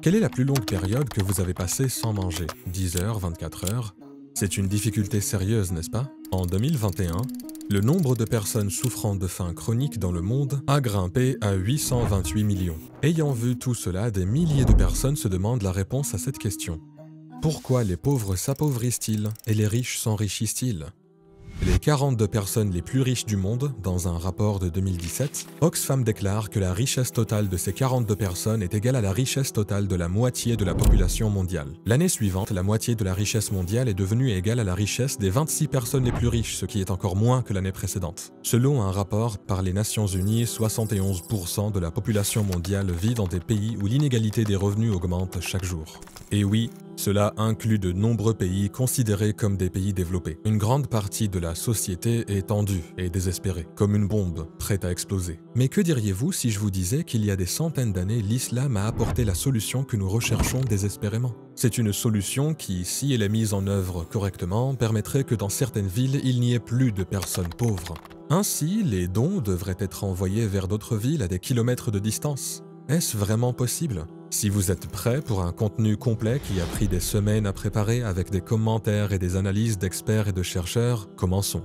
Quelle est la plus longue période que vous avez passée sans manger? 10 heures, 24 heures? C'est une difficulté sérieuse, n'est-ce pas? En 2021, le nombre de personnes souffrant de faim chronique dans le monde a grimpé à 828 millions. Ayant vu tout cela, des milliers de personnes se demandent la réponse à cette question. Pourquoi les pauvres s'appauvrissent-ils et les riches s'enrichissent-ils? Les 42 personnes les plus riches du monde, dans un rapport de 2017, Oxfam déclare que la richesse totale de ces 42 personnes est égale à la richesse totale de la moitié de la population mondiale. L'année suivante, la moitié de la richesse mondiale est devenue égale à la richesse des 26 personnes les plus riches, ce qui est encore moins que l'année précédente. Selon un rapport par les Nations Unies, 71% de la population mondiale vit dans des pays où l'inégalité des revenus augmente chaque jour. Et oui, cela inclut de nombreux pays considérés comme des pays développés. Une grande partie de la société est tendue et désespérée, comme une bombe prête à exploser. Mais que diriez-vous si je vous disais qu'il y a des centaines d'années, l'islam a apporté la solution que nous recherchons désespérément? C'est une solution qui, si elle est mise en œuvre correctement, permettrait que dans certaines villes, il n'y ait plus de personnes pauvres. Ainsi, les dons devraient être envoyés vers d'autres villes à des kilomètres de distance. Est-ce vraiment possible? Si vous êtes prêt pour un contenu complet qui a pris des semaines à préparer avec des commentaires et des analyses d'experts et de chercheurs, commençons.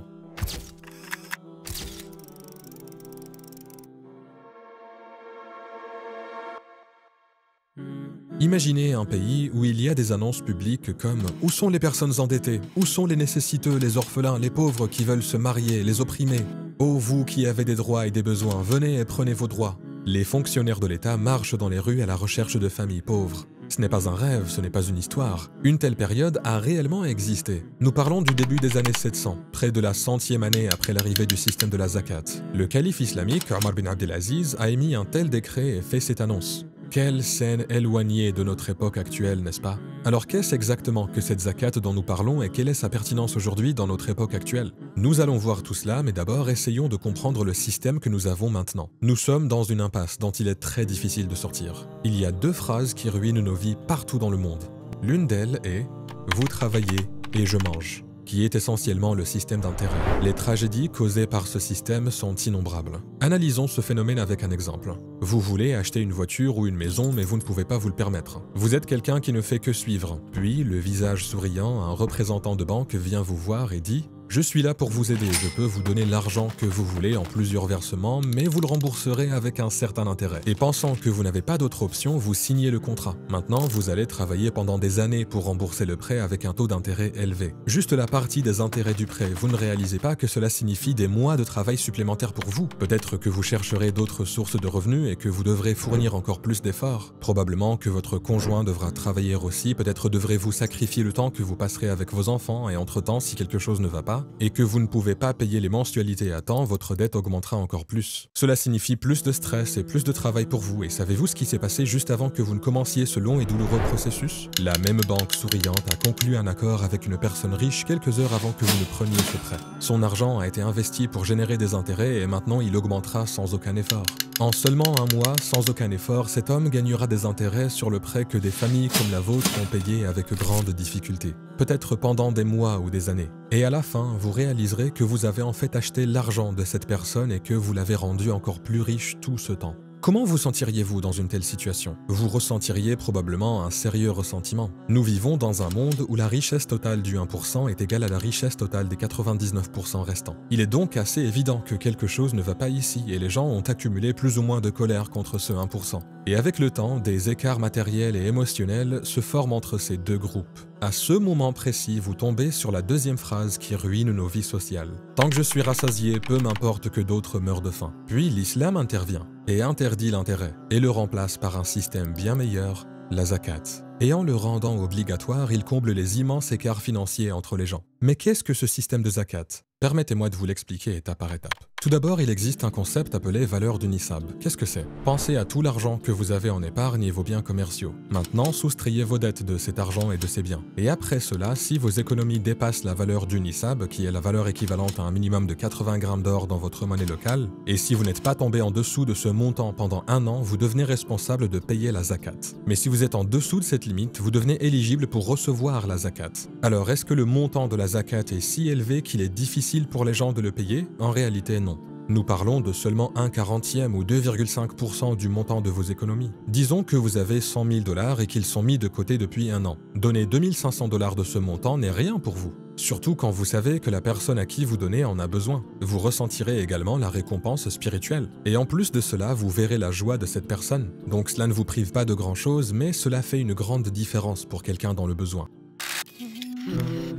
Imaginez un pays où il y a des annonces publiques comme « Où sont les personnes endettées? Où sont les nécessiteux, les orphelins, les pauvres qui veulent se marier, les opprimés? Ô vous qui avez des droits et des besoins, venez et prenez vos droits. » Les fonctionnaires de l'État marchent dans les rues à la recherche de familles pauvres. Ce n'est pas un rêve, ce n'est pas une histoire. Une telle période a réellement existé. Nous parlons du début des années 700, près de la 100e année après l'arrivée du système de la zakat. Le calife islamique, Omar bin Abdelaziz, a émis un tel décret et fait cette annonce. Quelle scène éloignée de notre époque actuelle, n'est-ce pas? Alors qu'est-ce exactement que cette zakat dont nous parlons et quelle est sa pertinence aujourd'hui dans notre époque actuelle? Nous allons voir tout cela, mais d'abord essayons de comprendre le système que nous avons maintenant. Nous sommes dans une impasse dont il est très difficile de sortir. Il y a deux phrases qui ruinent nos vies partout dans le monde. L'une d'elles est « Vous travaillez et je mange », qui est essentiellement le système d'intérêt. Les tragédies causées par ce système sont innombrables. Analysons ce phénomène avec un exemple. Vous voulez acheter une voiture ou une maison, mais vous ne pouvez pas vous le permettre. Vous êtes quelqu'un qui ne fait que suivre. Puis, le visage souriant, un représentant de banque vient vous voir et dit « Je suis là pour vous aider, je peux vous donner l'argent que vous voulez en plusieurs versements, mais vous le rembourserez avec un certain intérêt. » Et pensant que vous n'avez pas d'autre option, vous signez le contrat. Maintenant, vous allez travailler pendant des années pour rembourser le prêt avec un taux d'intérêt élevé. Juste la partie des intérêts du prêt, vous ne réalisez pas que cela signifie des mois de travail supplémentaires pour vous. Peut-être que vous chercherez d'autres sources de revenus et que vous devrez fournir encore plus d'efforts. Probablement que votre conjoint devra travailler aussi, peut-être devrez-vous sacrifier le temps que vous passerez avec vos enfants et entre-temps, si quelque chose ne va pas, et que vous ne pouvez pas payer les mensualités à temps, votre dette augmentera encore plus. Cela signifie plus de stress et plus de travail pour vous. Et savez-vous ce qui s'est passé juste avant que vous ne commenciez ce long et douloureux processus? La même banque souriante a conclu un accord avec une personne riche quelques heures avant que vous ne preniez ce prêt. Son argent a été investi pour générer des intérêts et maintenant il augmentera sans aucun effort. En seulement un mois, sans aucun effort, cet homme gagnera des intérêts sur le prêt que des familles comme la vôtre ont payé avec grande difficulté. Peut-être pendant des mois ou des années. Et à la fin, vous réaliserez que vous avez en fait acheté l'argent de cette personne et que vous l'avez rendu encore plus riche tout ce temps. Comment vous sentiriez-vous dans une telle situation? Vous ressentiriez probablement un sérieux ressentiment. Nous vivons dans un monde où la richesse totale du 1% est égale à la richesse totale des 99% restants. Il est donc assez évident que quelque chose ne va pas ici et les gens ont accumulé plus ou moins de colère contre ce 1%. Et avec le temps, des écarts matériels et émotionnels se forment entre ces deux groupes. À ce moment précis, vous tombez sur la deuxième phrase qui ruine nos vies sociales. Tant que je suis rassasié, peu m'importe que d'autres meurent de faim. Puis l'islam intervient et interdit l'intérêt et le remplace par un système bien meilleur, la zakat. Et en le rendant obligatoire, il comble les immenses écarts financiers entre les gens. Mais qu'est-ce que ce système de zakat? Permettez-moi de vous l'expliquer étape par étape. Tout d'abord, il existe un concept appelé valeur du nisab. Qu'est-ce que c'est? Pensez à tout l'argent que vous avez en épargne et vos biens commerciaux. Maintenant, soustrayez vos dettes de cet argent et de ces biens. Et après cela, si vos économies dépassent la valeur du nisab, qui est la valeur équivalente à un minimum de 80 grammes d'or dans votre monnaie locale, et si vous n'êtes pas tombé en dessous de ce montant pendant un an, vous devenez responsable de payer la zakat. Mais si vous êtes en dessous de cette limite, vous devenez éligible pour recevoir la zakat. Alors, est-ce que le montant de la zakat est si élevé qu'il est difficile pour les gens de le payer? En réalité, non. Nous parlons de seulement 1/40 ou 2,5% du montant de vos économies. Disons que vous avez 100 000 $ et qu'ils sont mis de côté depuis un an. Donner 2 500 $ de ce montant n'est rien pour vous. Surtout quand vous savez que la personne à qui vous donnez en a besoin. Vous ressentirez également la récompense spirituelle. Et en plus de cela, vous verrez la joie de cette personne. Donc cela ne vous prive pas de grand-chose, mais cela fait une grande différence pour quelqu'un dans le besoin.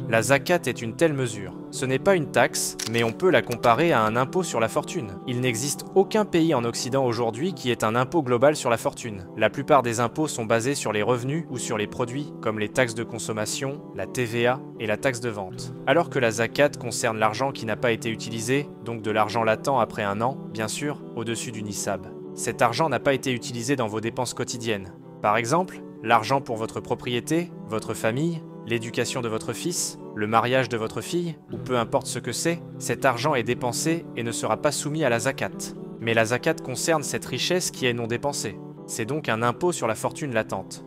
La zakat est une telle mesure. Ce n'est pas une taxe, mais on peut la comparer à un impôt sur la fortune. Il n'existe aucun pays en Occident aujourd'hui qui ait un impôt global sur la fortune. La plupart des impôts sont basés sur les revenus ou sur les produits, comme les taxes de consommation, la TVA et la taxe de vente. Alors que la zakat concerne l'argent qui n'a pas été utilisé, donc de l'argent latent après un an, bien sûr, au-dessus du nisab. Cet argent n'a pas été utilisé dans vos dépenses quotidiennes. Par exemple, l'argent pour votre propriété, votre famille, l'éducation de votre fils, le mariage de votre fille, ou peu importe ce que c'est, cet argent est dépensé et ne sera pas soumis à la zakat. Mais la zakat concerne cette richesse qui est non dépensée. C'est donc un impôt sur la fortune latente.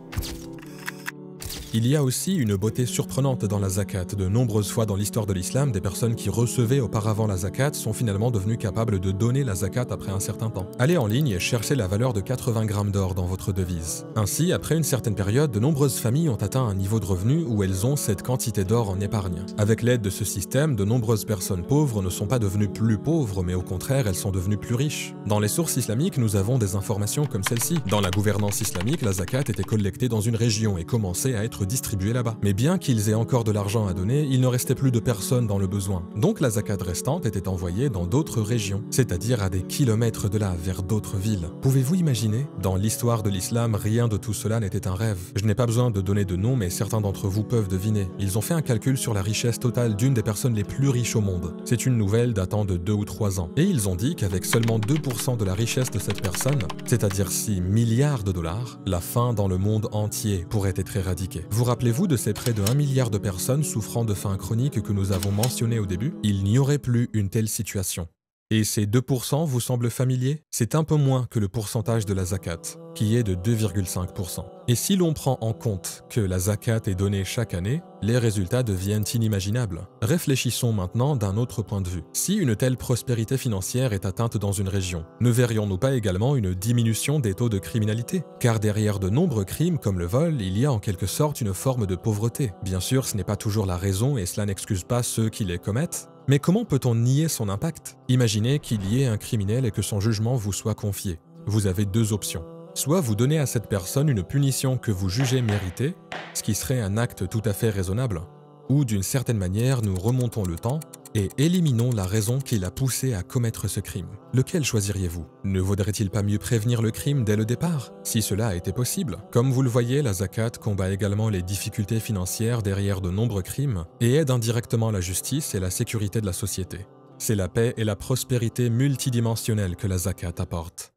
Il y a aussi une beauté surprenante dans la zakat. De nombreuses fois dans l'histoire de l'islam, des personnes qui recevaient auparavant la zakat sont finalement devenues capables de donner la zakat après un certain temps. Allez en ligne et cherchez la valeur de 80 grammes d'or dans votre devise. Ainsi, après une certaine période, de nombreuses familles ont atteint un niveau de revenu où elles ont cette quantité d'or en épargne. Avec l'aide de ce système, de nombreuses personnes pauvres ne sont pas devenues plus pauvres, mais au contraire, elles sont devenues plus riches. Dans les sources islamiques, nous avons des informations comme celle-ci. Dans la gouvernance islamique, la zakat était collectée dans une région et commençait à être distribués là-bas. Mais bien qu'ils aient encore de l'argent à donner, il ne restait plus de personnes dans le besoin. Donc la zakat restante était envoyée dans d'autres régions, c'est-à-dire à des kilomètres de là, vers d'autres villes. Pouvez-vous imaginer? Dans l'histoire de l'islam, rien de tout cela n'était un rêve. Je n'ai pas besoin de donner de nom, mais certains d'entre vous peuvent deviner. Ils ont fait un calcul sur la richesse totale d'une des personnes les plus riches au monde. C'est une nouvelle datant de 2 ou 3 ans. Et ils ont dit qu'avec seulement 2% de la richesse de cette personne, c'est-à-dire 6 milliards de dollars, la faim dans le monde entier pourrait être éradiquée. Vous rappelez-vous de ces près de 1 milliard de personnes souffrant de faim chronique que nous avons mentionné au début? Il n'y aurait plus une telle situation. Et ces 2% vous semblent familiers? C'est un peu moins que le pourcentage de la zakat, qui est de 2,5%. Et si l'on prend en compte que la zakat est donnée chaque année, les résultats deviennent inimaginables. Réfléchissons maintenant d'un autre point de vue. Si une telle prospérité financière est atteinte dans une région, ne verrions-nous pas également une diminution des taux de criminalité? Car derrière de nombreux crimes comme le vol, il y a en quelque sorte une forme de pauvreté. Bien sûr, ce n'est pas toujours la raison et cela n'excuse pas ceux qui les commettent. Mais comment peut-on nier son impact? Imaginez qu'il y ait un criminel et que son jugement vous soit confié. Vous avez deux options. Soit vous donnez à cette personne une punition que vous jugez méritée, ce qui serait un acte tout à fait raisonnable, ou d'une certaine manière nous remontons le temps et éliminons la raison qui l'a poussé à commettre ce crime. Lequel choisiriez-vous? Ne vaudrait-il pas mieux prévenir le crime dès le départ, si cela a été possible? Comme vous le voyez, la zakat combat également les difficultés financières derrière de nombreux crimes et aide indirectement la justice et la sécurité de la société. C'est la paix et la prospérité multidimensionnelle que la zakat apporte.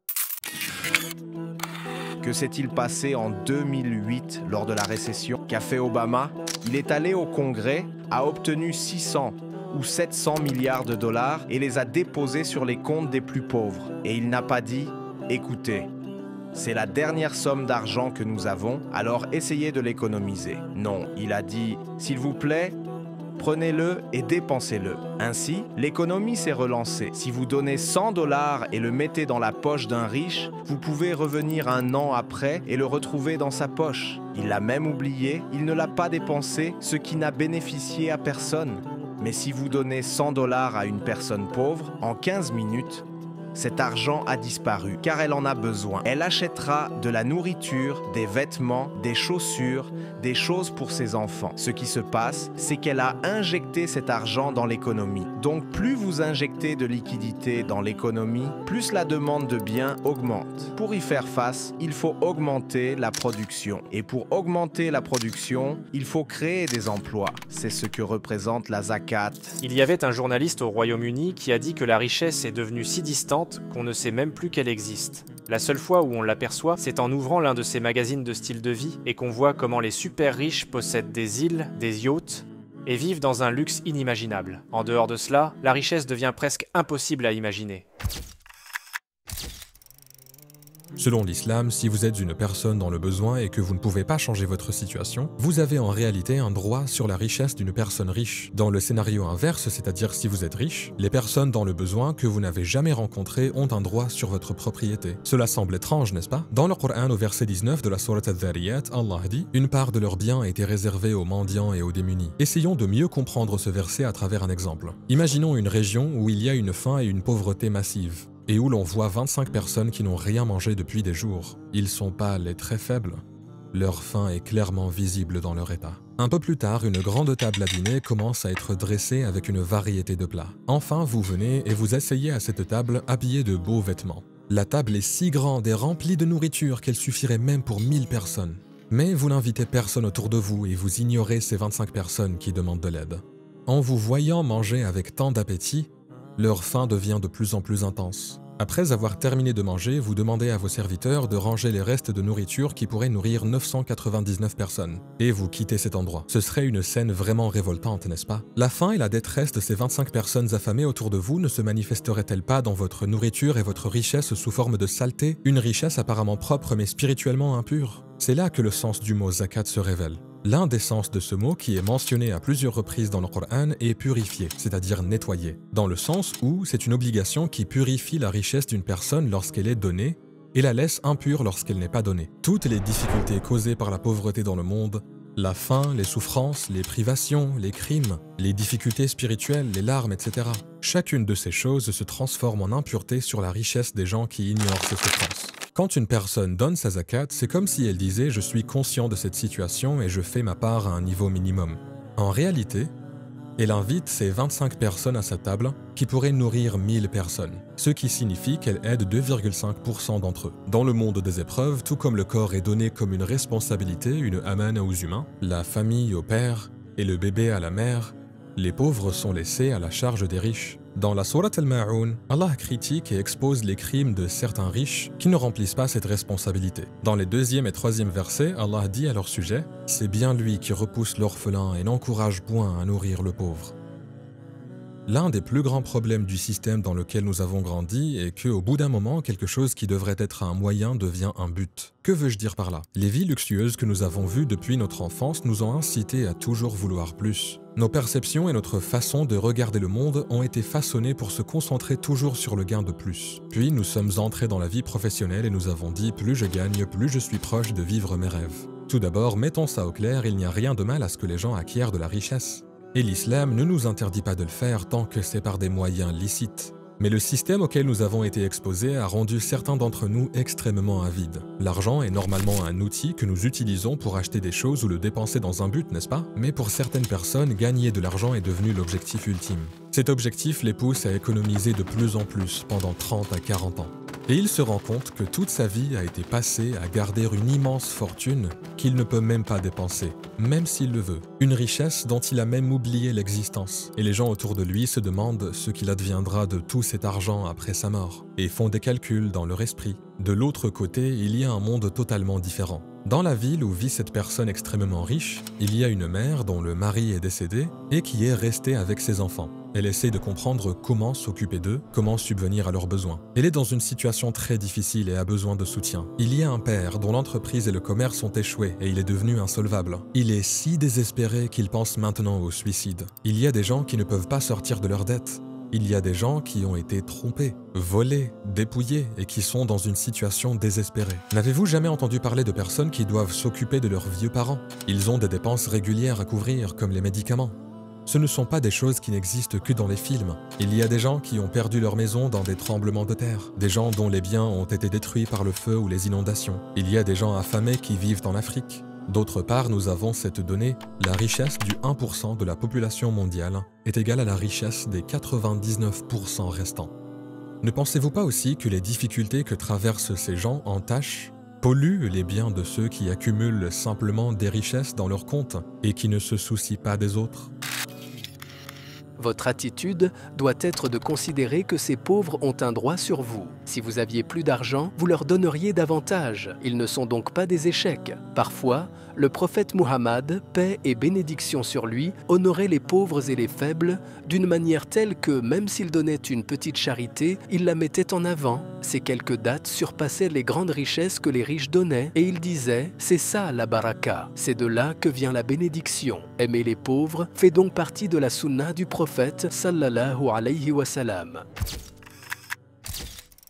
Que s'est-il passé en 2008 lors de la récession qu'a fait Obama? Il est allé au Congrès, a obtenu 600 ou 700 milliards de dollars et les a déposés sur les comptes des plus pauvres. Et il n'a pas dit « Écoutez, c'est la dernière somme d'argent que nous avons, alors essayez de l'économiser ». Non, il a dit « S'il vous plaît, prenez-le et dépensez-le ». Ainsi, l'économie s'est relancée. Si vous donnez 100 dollars et le mettez dans la poche d'un riche, vous pouvez revenir un an après et le retrouver dans sa poche. Il l'a même oublié, il ne l'a pas dépensé, ce qui n'a bénéficié à personne. Mais si vous donnez 100 dollars à une personne pauvre, en 15 minutes, cet argent a disparu, car elle en a besoin. Elle achètera de la nourriture, des vêtements, des chaussures, des choses pour ses enfants. Ce qui se passe, c'est qu'elle a injecté cet argent dans l'économie. Donc plus vous injectez de liquidités dans l'économie, plus la demande de biens augmente. Pour y faire face, il faut augmenter la production. Et pour augmenter la production, il faut créer des emplois. C'est ce que représente la zakat. Il y avait un journaliste au Royaume-Uni qui a dit que la richesse est devenue si distante qu'on ne sait même plus qu'elle existe. La seule fois où on l'aperçoit, c'est en ouvrant l'un de ces magazines de style de vie et qu'on voit comment les super riches possèdent des îles, des yachts et vivent dans un luxe inimaginable. En dehors de cela, la richesse devient presque impossible à imaginer. Selon l'islam, si vous êtes une personne dans le besoin et que vous ne pouvez pas changer votre situation, vous avez en réalité un droit sur la richesse d'une personne riche. Dans le scénario inverse, c'est-à-dire si vous êtes riche, les personnes dans le besoin que vous n'avez jamais rencontrées ont un droit sur votre propriété. Cela semble étrange, n'est-ce pas? Dans le Coran, au verset 19 de la sourate Al-Dhariyat, Allah dit « Une part de leurs biens était réservée aux mendiants et aux démunis ». Essayons de mieux comprendre ce verset à travers un exemple. Imaginons une région où il y a une faim et une pauvreté massive, et où l'on voit 25 personnes qui n'ont rien mangé depuis des jours. Ils sont pâles et très faibles. Leur faim est clairement visible dans leur état. Un peu plus tard, une grande table à dîner commence à être dressée avec une variété de plats. Enfin, vous venez et vous asseyez à cette table habillé de beaux vêtements. La table est si grande et remplie de nourriture qu'elle suffirait même pour 1000 personnes. Mais vous n'invitez personne autour de vous et vous ignorez ces 25 personnes qui demandent de l'aide. En vous voyant manger avec tant d'appétit, leur faim devient de plus en plus intense. Après avoir terminé de manger, vous demandez à vos serviteurs de ranger les restes de nourriture qui pourraient nourrir 999 personnes. Et vous quittez cet endroit. Ce serait une scène vraiment révoltante, n'est-ce pas? La faim et la détresse de ces 25 personnes affamées autour de vous ne se manifesteraient-elles pas dans votre nourriture et votre richesse sous forme de saleté? Une richesse apparemment propre mais spirituellement impure? C'est là que le sens du mot zakat se révèle. L'un des sens de ce mot, qui est mentionné à plusieurs reprises dans le Coran, est purifier, c'est-à-dire nettoyer, dans le sens où c'est une obligation qui purifie la richesse d'une personne lorsqu'elle est donnée et la laisse impure lorsqu'elle n'est pas donnée. Toutes les difficultés causées par la pauvreté dans le monde, la faim, les souffrances, les privations, les crimes, les difficultés spirituelles, les larmes, etc. Chacune de ces choses se transforme en impureté sur la richesse des gens qui ignorent ces souffrances. Quand une personne donne sa zakat, c'est comme si elle disait « je suis conscient de cette situation et je fais ma part à un niveau minimum ». En réalité, elle invite ces 25 personnes à sa table qui pourraient nourrir 1000 personnes, ce qui signifie qu'elle aide 2,5% d'entre eux. Dans le monde des épreuves, tout comme le corps est donné comme une responsabilité, une amana aux humains, la famille au père et le bébé à la mère, les pauvres sont laissés à la charge des riches. Dans la sourate Al-Ma'un, Allah critique et expose les crimes de certains riches qui ne remplissent pas cette responsabilité. Dans les 2e et 3e versets, Allah dit à leur sujet « C'est bien lui qui repousse l'orphelin et n'encourage point à nourrir le pauvre ». L'un des plus grands problèmes du système dans lequel nous avons grandi est qu'au bout d'un moment, quelque chose qui devrait être un moyen devient un but. Que veux-je dire par là? Les vies luxueuses que nous avons vues depuis notre enfance nous ont incités à toujours vouloir plus. Nos perceptions et notre façon de regarder le monde ont été façonnées pour se concentrer toujours sur le gain de plus. Puis nous sommes entrés dans la vie professionnelle et nous avons dit « plus je gagne, plus je suis proche de vivre mes rêves ». Tout d'abord, mettons ça au clair, il n'y a rien de mal à ce que les gens acquièrent de la richesse. Et l'islam ne nous interdit pas de le faire tant que c'est par des moyens licites. Mais le système auquel nous avons été exposés a rendu certains d'entre nous extrêmement avides. L'argent est normalement un outil que nous utilisons pour acheter des choses ou le dépenser dans un but, n'est-ce pas? Mais pour certaines personnes, gagner de l'argent est devenu l'objectif ultime. Cet objectif les pousse à économiser de plus en plus pendant 30 à 40 ans. Et il se rend compte que toute sa vie a été passée à garder une immense fortune qu'il ne peut même pas dépenser, même s'il le veut. Une richesse dont il a même oublié l'existence. Et les gens autour de lui se demandent ce qu'il adviendra de tout cet argent après sa mort, et font des calculs dans leur esprit. De l'autre côté, il y a un monde totalement différent. Dans la ville où vit cette personne extrêmement riche, il y a une mère dont le mari est décédé et qui est restée avec ses enfants. Elle essaie de comprendre comment s'occuper d'eux, comment subvenir à leurs besoins. Elle est dans une situation très difficile et a besoin de soutien. Il y a un père dont l'entreprise et le commerce ont échoué et il est devenu insolvable. Il est si désespéré qu'il pense maintenant au suicide. Il y a des gens qui ne peuvent pas sortir de leurs dettes. Il y a des gens qui ont été trompés, volés, dépouillés et qui sont dans une situation désespérée. N'avez-vous jamais entendu parler de personnes qui doivent s'occuper de leurs vieux parents? Ils ont des dépenses régulières à couvrir, comme les médicaments. Ce ne sont pas des choses qui n'existent que dans les films. Il y a des gens qui ont perdu leur maison dans des tremblements de terre, des gens dont les biens ont été détruits par le feu ou les inondations. Il y a des gens affamés qui vivent en Afrique. D'autre part, nous avons cette donnée, la richesse du 1% de la population mondiale est égale à la richesse des 99% restants. Ne pensez-vous pas aussi que les difficultés que traversent ces gens entachent, polluent les biens de ceux qui accumulent simplement des richesses dans leur compte et qui ne se soucient pas des autres? Votre attitude doit être de considérer que ces pauvres ont un droit sur vous. Si vous aviez plus d'argent, vous leur donneriez davantage. Ils ne sont donc pas des échecs. Parfois, le prophète Muhammad, paix et bénédiction sur lui, honorait les pauvres et les faibles d'une manière telle que même s'il donnait une petite charité, il la mettait en avant. Ces quelques dates surpassaient les grandes richesses que les riches donnaient et il disait « c'est ça la baraka, c'est de là que vient la bénédiction. Aimer les pauvres fait donc partie de la sunna du prophète sallallahu alayhi wa sallam. »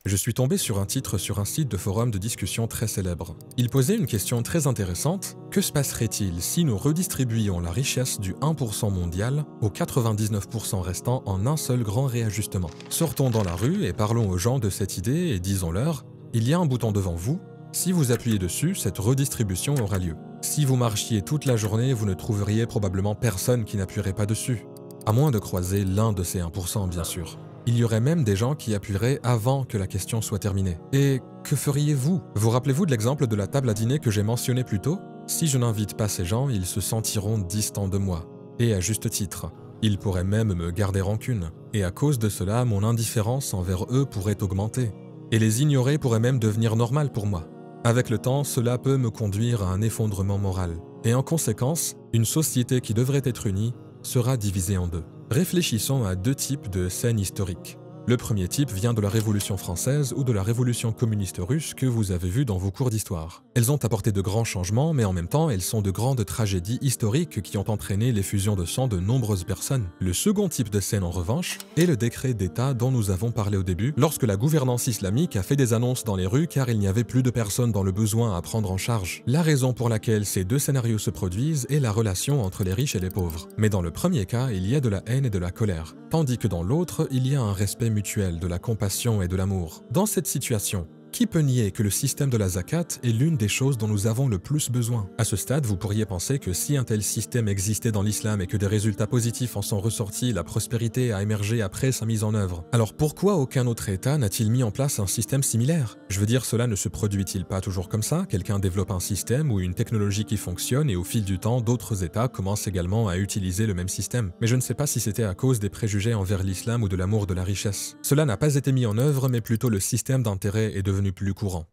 Je suis tombé sur un titre sur un site de forum de discussion très célèbre. Il posait une question très intéressante. Que se passerait-il si nous redistribuions la richesse du 1% mondial aux 99% restants en un seul grand réajustement? Sortons dans la rue et parlons aux gens de cette idée et disons-leur, il y a un bouton devant vous, si vous appuyez dessus, cette redistribution aura lieu. Si vous marchiez toute la journée, vous ne trouveriez probablement personne qui n'appuierait pas dessus. À moins de croiser l'un de ces 1%, bien sûr. Il y aurait même des gens qui appuieraient avant que la question soit terminée. Et que feriez-vous? Vous rappelez-vous de l'exemple de la table à dîner que j'ai mentionné plus tôt? Si je n'invite pas ces gens, ils se sentiront distants de moi. Et à juste titre. Ils pourraient même me garder rancune. Et à cause de cela, mon indifférence envers eux pourrait augmenter. Et les ignorer pourrait même devenir normal pour moi. Avec le temps, cela peut me conduire à un effondrement moral. Et en conséquence, une société qui devrait être unie sera divisée en deux. Réfléchissons à deux types de scènes historiques. Le premier type vient de la Révolution française ou de la Révolution communiste russe que vous avez vu dans vos cours d'histoire. Elles ont apporté de grands changements, mais en même temps, elles sont de grandes tragédies historiques qui ont entraîné l'effusion de sang de nombreuses personnes. Le second type de scène, en revanche, est le décret d'État dont nous avons parlé au début, lorsque la gouvernance islamique a fait des annonces dans les rues car il n'y avait plus de personnes dans le besoin à prendre en charge. La raison pour laquelle ces deux scénarios se produisent est la relation entre les riches et les pauvres. Mais dans le premier cas, il y a de la haine et de la colère, tandis que dans l'autre, il y a un respect mutuel, de la compassion et de l'amour. Dans cette situation, qui peut nier que le système de la zakat est l'une des choses dont nous avons le plus besoin? À ce stade, vous pourriez penser que si un tel système existait dans l'islam et que des résultats positifs en sont ressortis, la prospérité a émergé après sa mise en œuvre. Alors pourquoi aucun autre État n'a-t-il mis en place un système similaire? Je veux dire, cela ne se produit-il pas toujours comme ça? Quelqu'un développe un système ou une technologie qui fonctionne et au fil du temps, d'autres États commencent également à utiliser le même système. Mais je ne sais pas si c'était à cause des préjugés envers l'islam ou de l'amour de la richesse. Cela n'a pas été mis en œuvre, mais plutôt le système d'intérêt est devenu plus courant.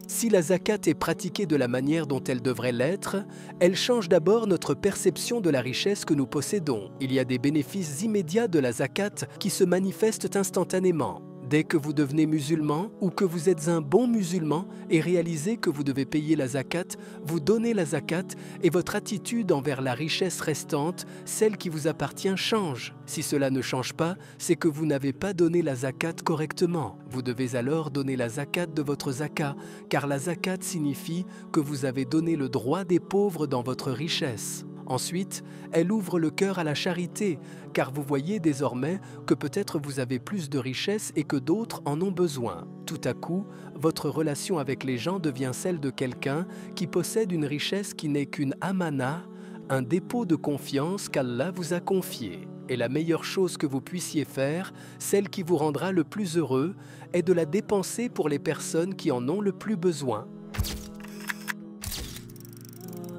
Si la zakat est pratiquée de la manière dont elle devrait l'être, elle change d'abord notre perception de la richesse que nous possédons. Il y a des bénéfices immédiats de la zakat qui se manifestent instantanément. Dès que vous devenez musulman ou que vous êtes un bon musulman et réalisez que vous devez payer la zakat, vous donnez la zakat et votre attitude envers la richesse restante, celle qui vous appartient, change. Si cela ne change pas, c'est que vous n'avez pas donné la zakat correctement. Vous devez alors donner la zakat de votre zakat, car la zakat signifie que vous avez donné le droit des pauvres dans votre richesse. Ensuite, elle ouvre le cœur à la charité, car vous voyez désormais que peut-être vous avez plus de richesse et que d'autres en ont besoin. Tout à coup, votre relation avec les gens devient celle de quelqu'un qui possède une richesse qui n'est qu'une amana, un dépôt de confiance qu'Allah vous a confié. Et la meilleure chose que vous puissiez faire, celle qui vous rendra le plus heureux, est de la dépenser pour les personnes qui en ont le plus besoin.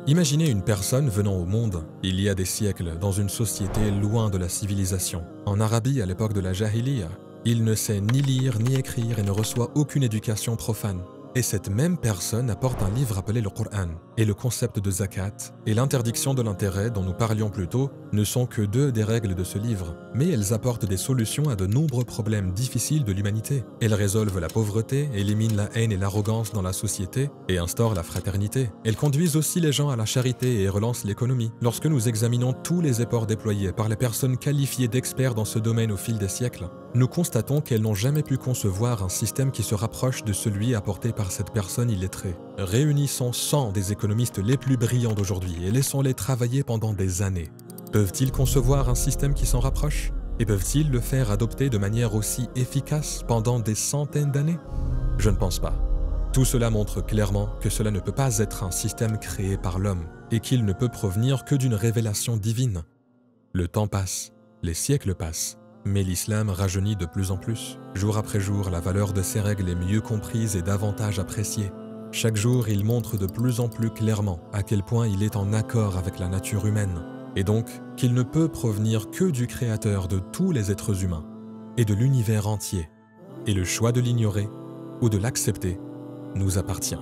Imaginez une personne venant au monde, il y a des siècles, dans une société loin de la civilisation. En Arabie, à l'époque de la Jahiliya, il ne sait ni lire ni écrire et ne reçoit aucune éducation profane. Et cette même personne apporte un livre appelé le Coran. Et le concept de zakat et l'interdiction de l'intérêt dont nous parlions plus tôt ne sont que deux des règles de ce livre. Mais elles apportent des solutions à de nombreux problèmes difficiles de l'humanité. Elles résolvent la pauvreté, éliminent la haine et l'arrogance dans la société et instaurent la fraternité. Elles conduisent aussi les gens à la charité et relancent l'économie. Lorsque nous examinons tous les efforts déployés par les personnes qualifiées d'experts dans ce domaine au fil des siècles, nous constatons qu'elles n'ont jamais pu concevoir un système qui se rapproche de celui apporté par cette personne illettrée. Réunissons 100 des économistes les plus brillants d'aujourd'hui et laissons-les travailler pendant des années. Peuvent-ils concevoir un système qui s'en rapproche? Et peuvent-ils le faire adopter de manière aussi efficace pendant des centaines d'années? Je ne pense pas. Tout cela montre clairement que cela ne peut pas être un système créé par l'homme et qu'il ne peut provenir que d'une révélation divine. Le temps passe, les siècles passent. Mais l'islam rajeunit de plus en plus. Jour après jour, la valeur de ces règles est mieux comprise et davantage appréciée. Chaque jour, il montre de plus en plus clairement à quel point il est en accord avec la nature humaine, et donc qu'il ne peut provenir que du Créateur de tous les êtres humains et de l'univers entier. Et le choix de l'ignorer ou de l'accepter nous appartient.